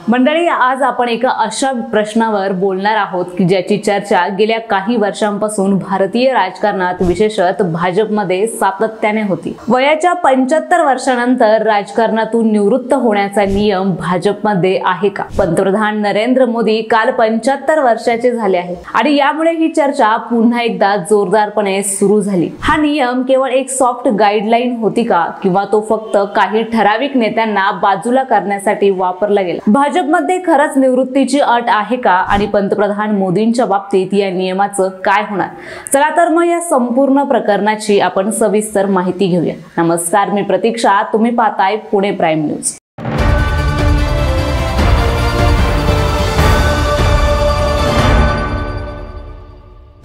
मंडळी, आज आपण एका अशा प्रश्नावर बोलणार आहोत की ज्याची चर्चा गेल्या काही वर्षांपासून भारतीय राजकारणात विशेषतः भाजपमध्ये सातत्याने होती। वयाच्या 75 वर्षांनंतर राजकारणातून निवृत्त होण्याचा नियम भाजपमध्ये आहे का? पंतप्रधान नरेंद्र मोदी काल 75 वर्षाचे झाले आहेत आणि यामुळे ही चर्चा पुन्हा एकदा जोरदारपणे सुरू झाली। हा नियम केवळ एक सॉफ्ट गाईडलाईन होती का, किंवा तो फक्त काही ठराविक नेत्यांना बाजूला करण्यासाठी वापरला गेला? भाजपमध्ये खरंच निवृत्तीची अट आहे का आणि पंतप्रधान मोदींच्या बाबतीत या नियमाचं काय होणार? चला तर मग या संपूर्ण प्रकरणाची आपण सविस्तर माहिती घेऊया। नमस्कार, मी प्रतीक्षा, तुम्ही पाहताय पुणे प्राईम न्यूज।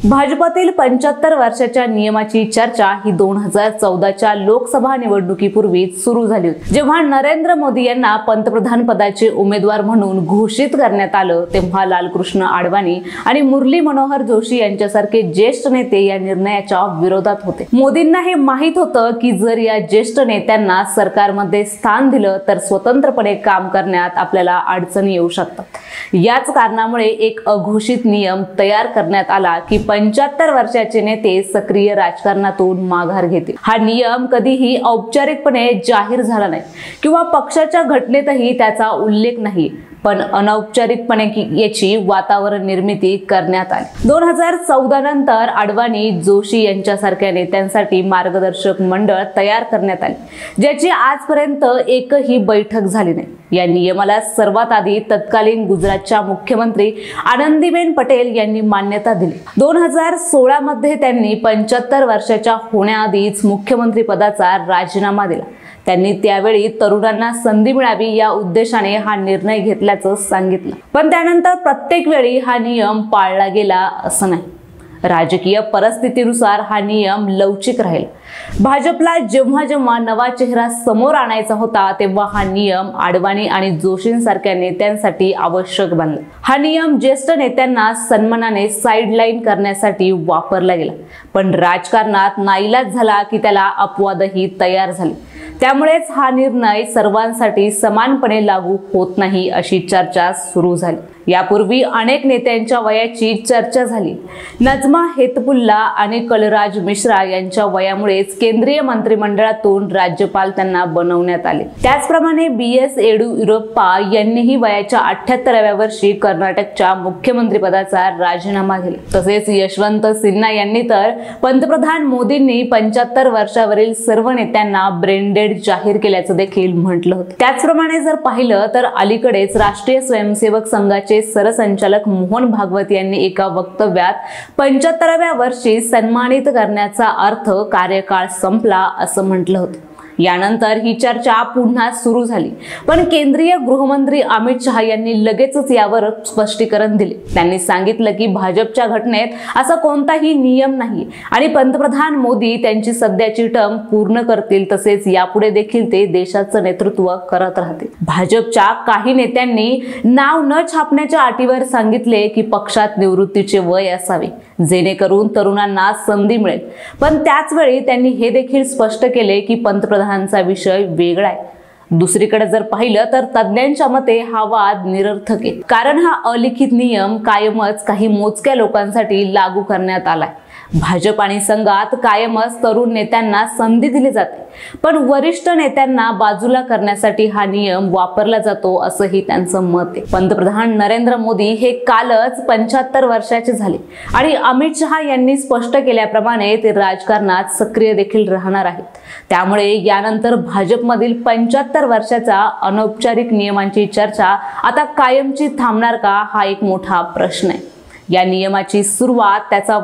भाजपातील 75 वर्षाच्या नियमाची चर्चा ही 2014च्या लोकसभा निवडणुकीपूर्वी सुरू झाली होती। जेव्हा नरेंद्र मोदी यांना पंतप्रधान पदाचे उमेदवार म्हणून घोषित करण्यात आलं, तेव्हा लालकृष्ण अडवाणी आणि मुरली मनोहर जोशी यांच्यासारखे ज्येष्ठ नेते या निर्णयाच्या विरोधात होते। मोदींना हे माहित होतं की जर या ज्येष्ठ नेत्यांना सरकारमध्ये स्थान दिलं तर स्वतंत्रपणे काम करण्यात आपल्याला अडचणी येऊ शकतात। याच कारणामुळे एक अघोषित नियम तयार करण्यात आला की 75 वर्षाचे नेते सक्रिय राजकारणातून माघार घेतील। हा नियम कधीही औपचारिकपणे जाहीर झाला नाही किंवा पक्षाच्या घटनेतही त्याचा उल्लेख नाही, पण अनौपचारिकपणे याची वातावरण निर्मिती करण्यात आली। 2014 नंतर अडवाणी, जोशी यांच्यासारख्या नेत्यांसाठी मार्गदर्शक मंडळ तयार करण्यात आले, ज्याची आजपर्यंत एकही बैठक झाली नाही। या नियमाला सर्वात आधी तत्कालीन गुजरातच्या मुख्यमंत्री आनंदीबेन पटेल यांनी मान्यता दिली। 2016 मध्ये त्यांनी 75 वर्षाच्या होण्याआधीच मुख्यमंत्री पदाचा राजीनामा दिला। त्यांनी त्यावेळी तरुणांना संधी मिळावी या उद्देशाने हा निर्णय घेतल्याचं सांगितलं, पण त्यानंतर प्रत्येक वेळी हा नियम पाळला गेला असं नाही। राजकीय परिस्थितीनुसार हा नियम लवचिक राहील। भाजपला जेव्हा जेव्हा नवा चेहरा समोर आणायचा होता तेव्हा हा नियम अडवाणी आणि जोशींसारख्या नेत्यांसाठी आवश्यक बनला। हा नियम ज्येष्ठ नेत्यांना सन्मानाने साइडलाईन करण्यासाठी वापरला गेला, पण राजकारणात नाईलाज झाला की त्याला अपवादही तयार झाले। त्यामुळेच हा निर्णय सर्वांसाठी समानपणे लागू होत नाही अशी चर्चा सुरू झाली। यापूर्वी अनेक नेत्यांच्या वयाची चर्चा झाली। नजमा हेपतुल्ला आणि कलराज मिश्रा यांच्या वयामुळेच केंद्रीय मंत्रिमंडळातून राज्यपाल त्यांना बनवण्यात आले। त्याचप्रमाणे BS येडियुरप्पा यांनीही वयाच्या 78व्या वर्षी कर्नाटकच्या मुख्यमंत्रीपदाचा राजीनामा दिला। तसेच यशवंत सिन्हा यांनी तर पंतप्रधान मोदींनी 75 वर्षावरील सर्व नेत्यांना ब्रेन डेड जाहीर केल्याचं देखील म्हटलं होतं। त्याचप्रमाणे जर पाहिलं तर अलीकडेच राष्ट्रीय स्वयंसेवक संघाचे सरसंचालक मोहन भागवत यांनी एका वक्तव्यात 75व्या वर्षी सन्मानित करण्याचा अर्थ कार्यकाळ संपला असं म्हटलं होतं। यानंतर ही चर्चा पुन्हा सुरू झाली, पण केंद्रीय गृहमंत्री अमित शहा यांनी लगेचच यावर स्पष्टीकरण दिले। त्यांनी सांगितलं की भाजपच्या घटनेत असा कोणताही नियम नाही आणि पंतप्रधान मोदी त्यांची सध्याची टर्म पूर्ण करतील, तसेच यापुढे देखील ते देशाचं नेतृत्व करत राहतील। भाजपच्या काही नेत्यांनी नाव न छापण्याच्या अटीवर सांगितले की पक्षात निवृत्तीचे वय असावे, जेणेकरून तरुणांना संधी मिळेल, पण त्याच वेळी त्यांनी हे देखील स्पष्ट केले की पंतप्रधानांचा विषय वेगळा आहे। दुसरीकडे जर पाहिलं तर तज्ञांच्या मते हा वाद निरर्थक आहे, कारण हा अलिखित नियम कायमच काही मोजक्या लोकांसाठी लागू करण्यात आलाय। भाजप आणि संघात कायमच तरुण नेत्यांना संधी दिली जाते, पण वरिष्ठ नेत्यांना बाजूला करण्यासाठी हा नियम वापरला जातो असंही त्यांचं मत आहे। पंतप्रधान नरेंद्र मोदी हे कालच 75 वर्षाचे झाले आणि अमित शहा यांनी स्पष्ट केल्याप्रमाणे ते राजकारणात सक्रिय देखील राहणार आहेत। त्यामुळे यानंतर भाजपमधील 75 वर्षाच्या अनौपचारिक नियमांची चर्चा आता कायमची थांबणार का, हा एक मोठा प्रश्न आहे। या नियमाची सुरुवात, त्याचा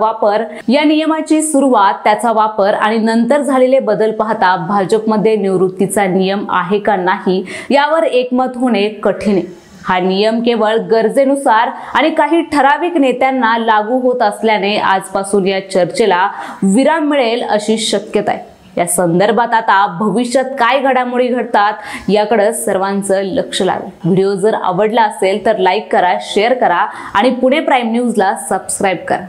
वापर आणि नंतर झालेले बदल पाहता भाजपमध्ये निवृत्तीचा नियम आहे का नाही यावर एकमत होणे कठीण आहे। हा नियम केवळ गरजेनुसार आणि काही ठराविक नेत्यांना लागू होत असल्याने आजपासून या चर्चेला विराम मिळेल अशी शक्यता आहे। या संदर्भात आता भविष्यात काय घडामोडी घडतात याकडे सर्वांचं लक्ष लागेल। व्हिडिओ जर आवडला असेल तर लाईक करा, शेअर करा आणि पुणे प्राईम न्यूजला सबस्क्राईब करा।